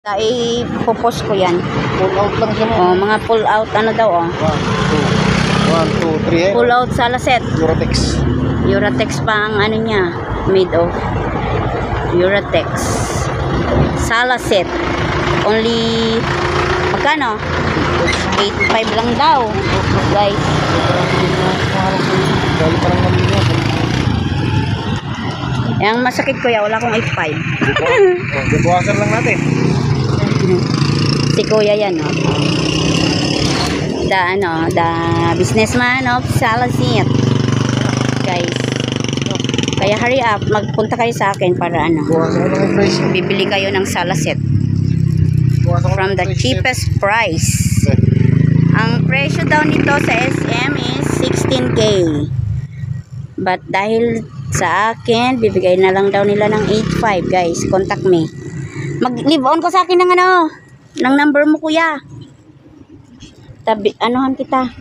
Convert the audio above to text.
Ipopos ko yan. Pull out lang siya mo. Oh, mga pull out ano daw oh. 1, 2, 3. Pull out Salaset. Eurotex. Eurotex pa ang ano niya. Made of Eurotex. Salaset. Only magkano? 8.5 lang daw. Guys. Dali pa lang namin niya. Yang masakit ko ya, wala akong 8.5. Buwasan lang natin. Si Kuya yan, no? The businessman of Salaset. Guys. Kaya hurry up, magpunta kayo sa akin para ano. Buwasan lang ang price. Bibili kayo ng Salaset. From the cheapest price. Ang presyo daw nito sa SM is 16K. But dahil sa akin, bibigay na lang daw nila ng 8.5, guys. Contact me. Mag-leave on ko sa akin ng ano, ng number mo, kuya. Anuhan kita.